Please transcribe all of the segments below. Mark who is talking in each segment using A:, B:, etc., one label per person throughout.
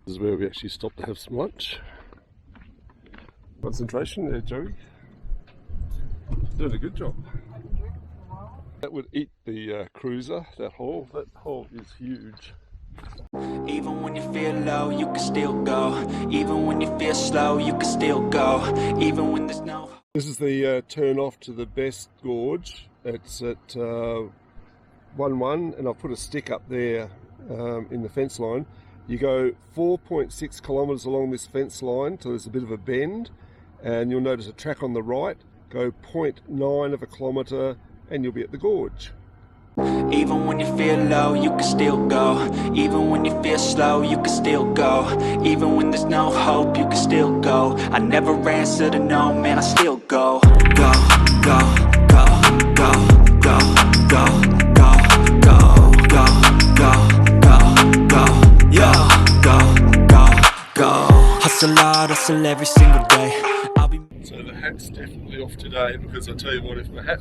A: This is where we actually stopped to have some lunch. Concentration there, Joey. Doing a good job. That would eat the cruiser, that hole. That hole is huge.
B: Even when you feel low, you can still go. Even when you feel slow, you can still go. Even when there's no...
A: This is the turn off to the best gorge. It's at 1-1, and I've put a stick up there in the fence line. You go 4.6 kilometres along this fence line till there's a bit of a bend, and you'll notice a track on the right. Go 0.9 of a kilometre and you'll be at the gorge.
B: Even when you feel low, you can still go. Even when you feel slow, you can still go. Even when there's no hope, you can still go. I never answer to no, man, I still go. Go, go, go, go, go, go, go, go, go, go, go, go. Yeah, go, go, go. Hustle hard, hustle every single day.
A: So the hat's definitely off today, because I tell you what, if the hat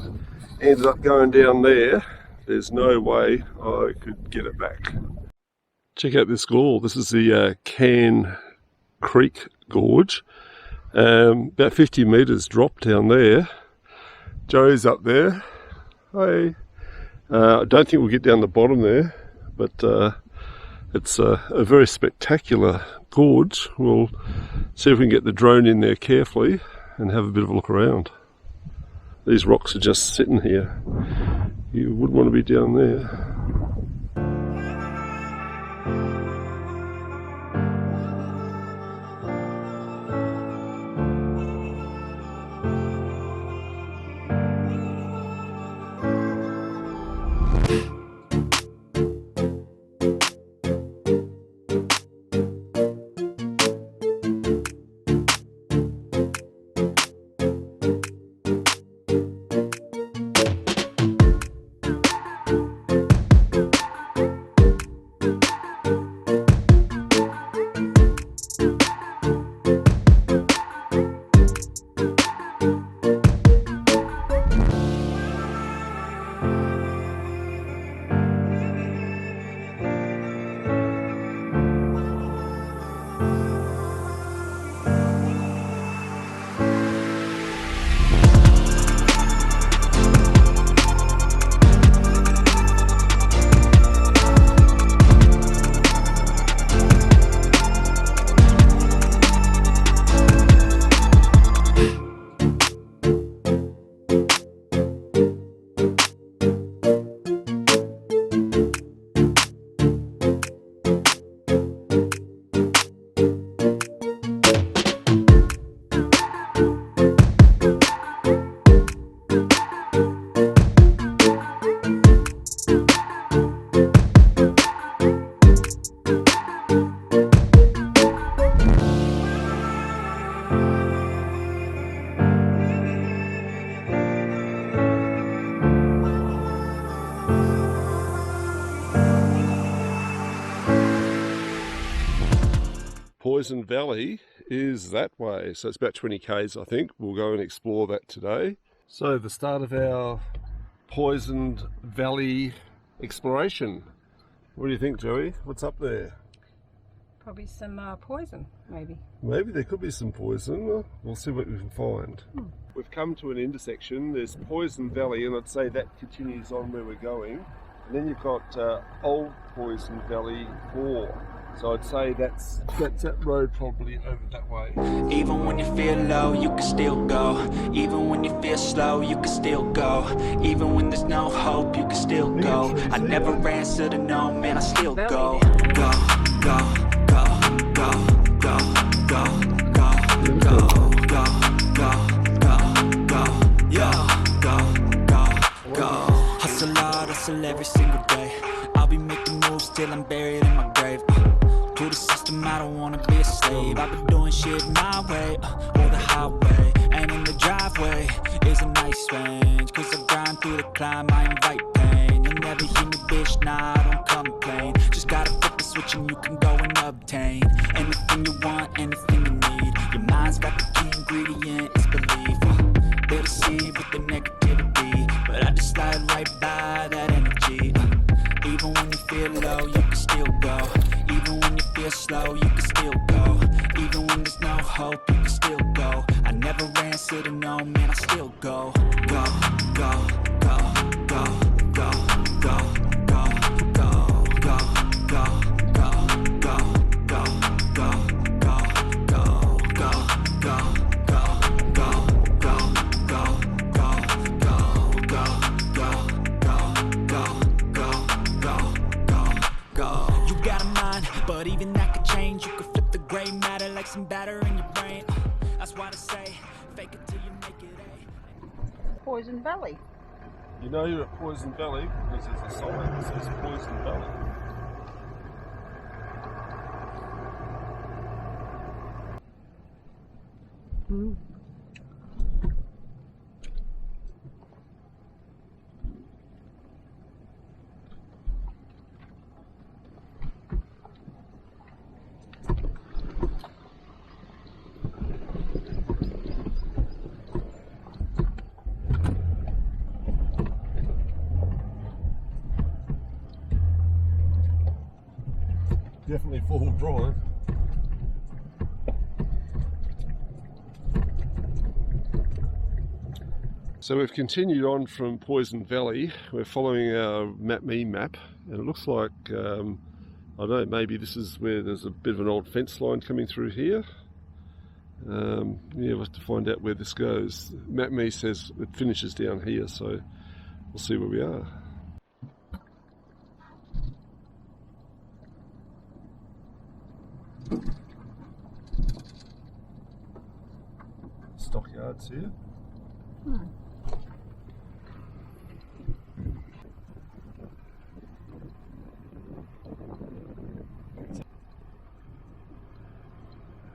A: ended up going down there, there's no way I could get it back. Check out this gore. This is the Torrance Creek Gorge. About 50 metres drop down there. Joe's up there. Hey. I don't think we'll get down the bottom there, but it's a very spectacular gorge. We'll see if we can get the drone in there carefully and have a bit of a look around. These rocks are just sitting here. You wouldn't want to be down there. Poison Valley is that way, so it's about 20 k's I think. We'll go and explore that today. So the start of our Poison Valley exploration. What do you think, Joey? What's up there?
C: Probably some poison, maybe.
A: Maybe there could be some poison. We'll see what we can find. We've come to an intersection. There's Poison Valley, and I'd say that continues on where we're going. And then you've got Old Poison Valley 4. So I'd say that's that road probably over that way.
B: Even when you feel low, you can still go. Even when you feel slow, you can still go. Even when there's no hope, you can still go. I never answer to no, man, I still go. Go, go, go, go, go, go, go, go, go, go, go, go, yeah, go, go, go. Hustle hard, hustle every single day. I'll be making moves till I'm buried in my grave. To the system, I don't wanna be a slave. I've been doing shit my way, or the highway. And in the driveway is a nice range, cause I grind through the climb, I invite pain. You'll never hear me, bitch, nah, I don't complain. Just gotta flip the switch and you can go and obtain anything you want, anything you need. Your mind's got the key ingredient, it's belief. They deceive with the negativity, but I just slide right by that energy. Even when you feel low, you can still go. Even when you feel slow, you can still go. Even when there's no hope, you can still go. I never answer to no, man, I still go. Go, go, go, go, go, go, go, go, go, go, go, go, go, go, but even that could change. You could flip the gray matter like some batter in your brain. That's why they say, fake it till you make it A.
C: Poison Valley.
A: You know you're at Poison Valley because there's a sign that says Poison Valley. Definitely four-wheel drive. So we've continued on from Poison Valley. We're following our MapMe map, and it looks like, I don't know, maybe this is where there's a bit of an old fence line coming through here. Yeah, we'll have to find out where this goes. MapMe says it finishes down here, so we'll see where we are. Stockyards here.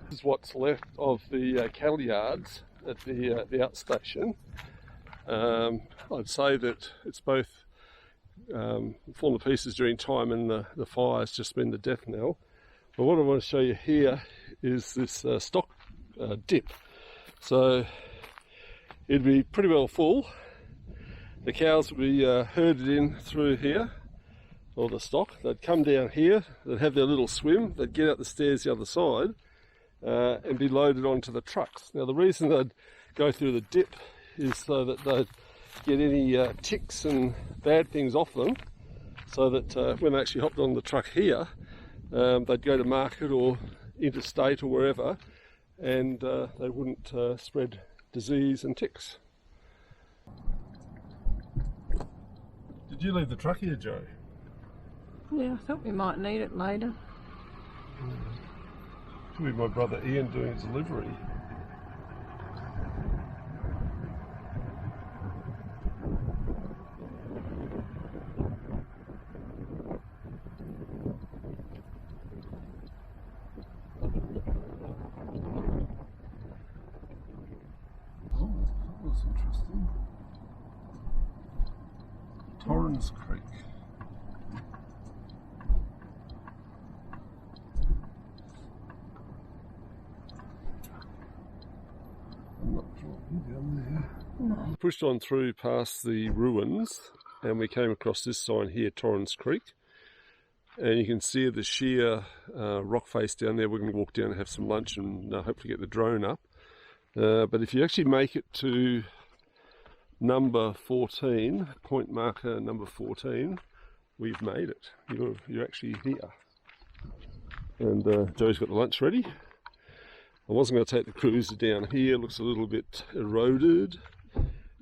A: This is what's left of the cattle yards at the outstation. I'd say that it's both fallen to pieces during time, and the fire's just been the death knell. But what I want to show you here is this stock dip. So it'd be pretty well full. The cows would be herded in through here, or the stock. They'd come down here, they'd have their little swim, they'd get up the stairs the other side and be loaded onto the trucks. Now the reason they'd go through the dip is so that they'd get any ticks and bad things off them, so that when they actually hopped on the truck here, they'd go to market or interstate or wherever, and they wouldn't spread disease and ticks. Did you leave the truck here, Joe?
C: Yeah, I thought we might need it later.
A: Could be my brother Ian doing his delivery. That's interesting. Torrance Creek. I'm not sure down there.
C: No.
A: Pushed on through past the ruins, and we came across this sign here, Torrance Creek. And you can see the sheer rock face down there. We're going to walk down and have some lunch and hopefully get the drone up. But if you actually make it to number 14, point marker number 14, we've made it. You're actually here. And Joe's got the lunch ready. I wasn't going to take the cruiser down here. It looks a little bit eroded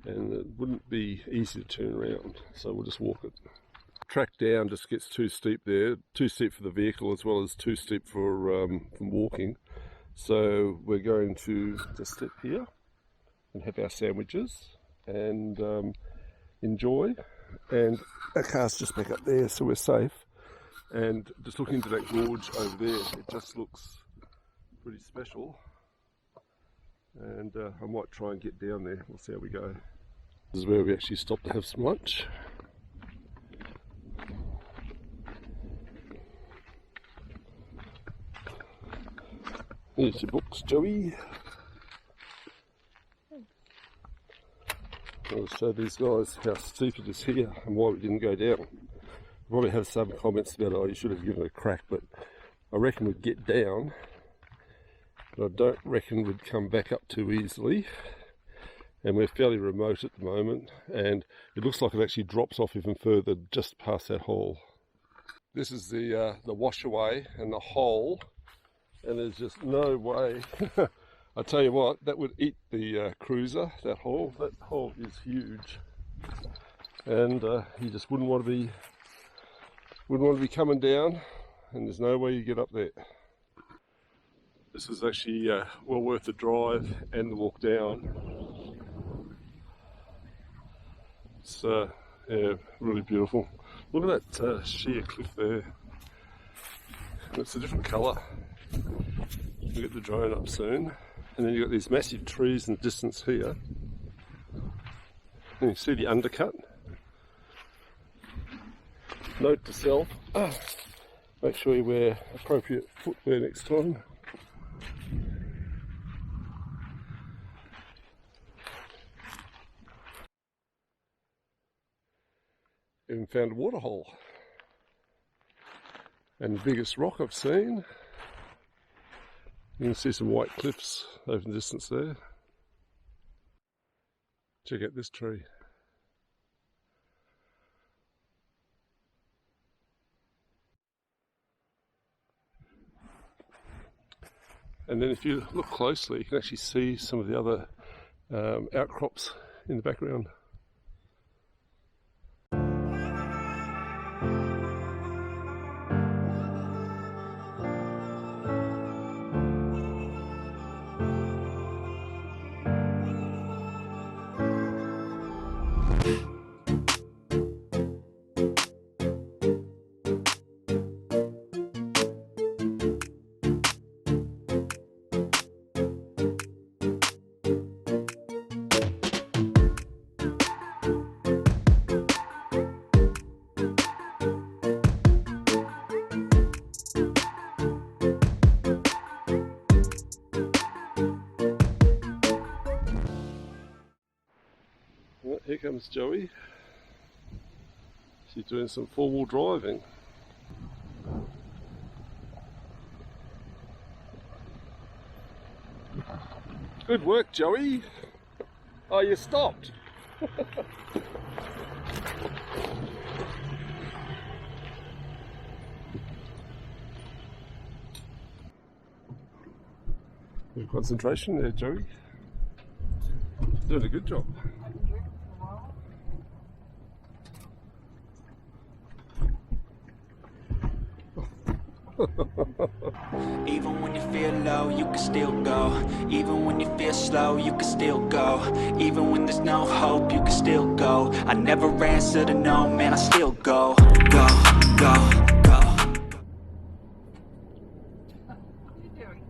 A: and it wouldn't be easy to turn around, so we'll just walk it. Track down just gets too steep there, too steep for the vehicle as well as too steep for walking. So we're going to just sit here and have our sandwiches and enjoy. And our car's just back up there, so we're safe. And just looking into that gorge over there, it just looks pretty special. And I might try and get down there. We'll see how we go. This is where we actually stopped to have some lunch. Here's your books, Joey. I'll show these guys how steep it is here and why we didn't go down. I probably have some comments about, oh, you should have given it a crack, but I reckon we'd get down, but I don't reckon we'd come back up too easily. And we're fairly remote at the moment, and it looks like it actually drops off even further just past that hole. This is the washaway and the hole, and there's just no way. I tell you what, that would eat the cruiser. That hole is huge, and you just wouldn't want to be coming down, and there's no way you get up there. This is actually well worth the drive and the walk down. It's yeah, really beautiful. Look at that sheer cliff there. It's a different colour. We'll get the drone up soon. And then you've got these massive trees in the distance here. And you see the undercut. Note to self, make sure you wear appropriate footwear next time. Even found a waterhole. And the biggest rock I've seen. You can see some white cliffs over in the distance there. Check out this tree. And then if you look closely, you can actually see some of the other outcrops in the background. Well, here comes Joey. She's doing some four-wheel driving. Good work, Joey. Oh, you stopped. Good concentration there, Joey. Doing a good job.
B: Even when you feel low, you can still go. Even when you feel slow, you can still go. Even when there's no hope, you can still go. I never answer to no, man, I still go. Go, go, go.
C: What are you doing?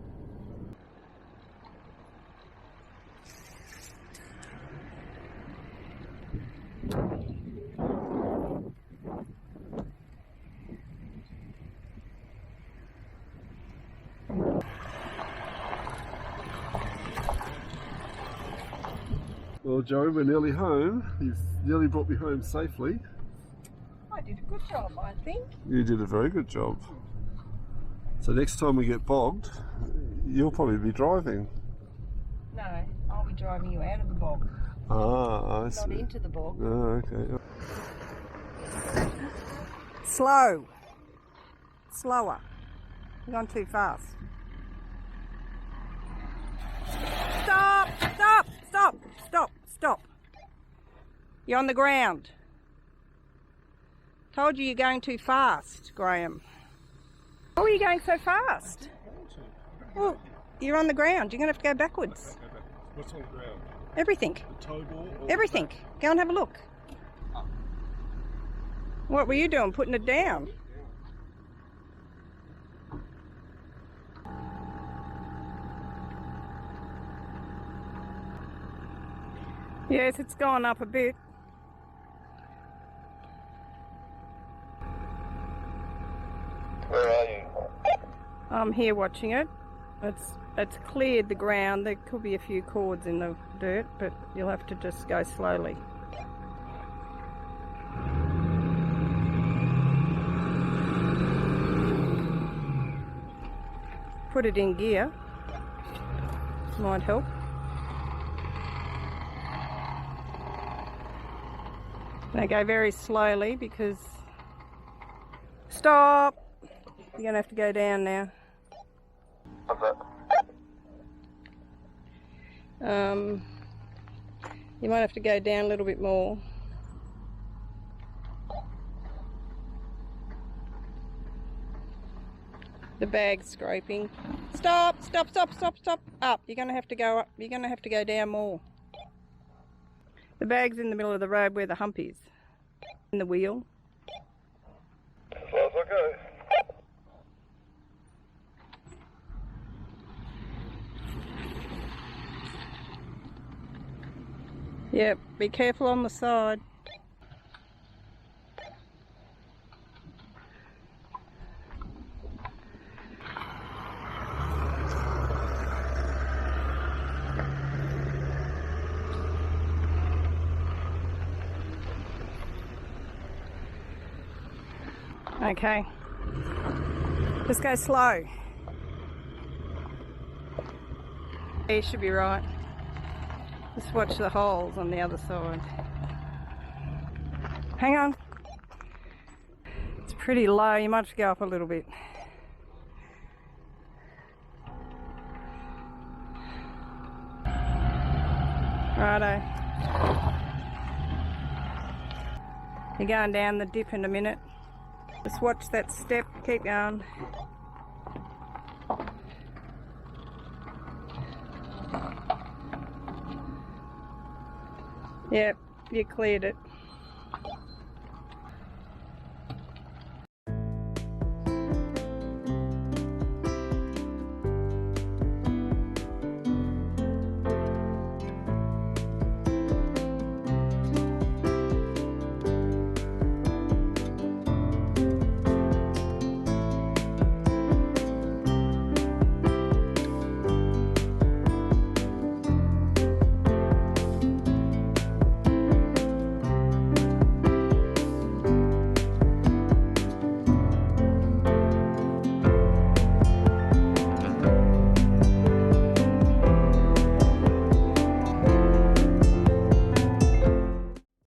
A: Well, Joey, we're nearly home. You've nearly brought me home safely.
C: I did a good job, I think.
A: You did a very good job. So next time we get bogged, you'll probably be driving.
C: No, I'll be driving you out of the bog,
A: Ah, I see.
C: not into the bog.
A: Oh, okay.
C: Slow. Slower. You're going too fast. Stop! Stop! Stop! Stop! Stop! You're on the ground. Told you you're going too fast, Graham. Why are you going so fast? Well, you're on the ground. You're going to have to go backwards.
A: What's on the ground?
C: Everything.
A: The tow ball?
C: Everything. Go and have a look. What were you doing? Putting it down? Yes, it's gone up a bit.
A: Where are you?
C: I'm here watching it. It's it's cleared the ground. There could be a few cords in the dirt, but you'll have to just go slowly. Put it in gear, might help. Now go very slowly because, stop! You're going to have to go down now. You might have to go down a little bit more. The bag's scraping. Stop, stop, stop, stop, stop. Up. You're going to have to go up. You're going to have to go down more. The bag's in the middle of the road where the hump is. In the wheel.
A: As far as I go.
C: Yep, be careful on the side. Okay, just go slow. You should be right. Just watch the holes on the other side. Hang on. It's pretty low, you might have to go up a little bit. Righto. You're going down the dip in a minute. Just watch that step, keep going. Yep, you cleared it.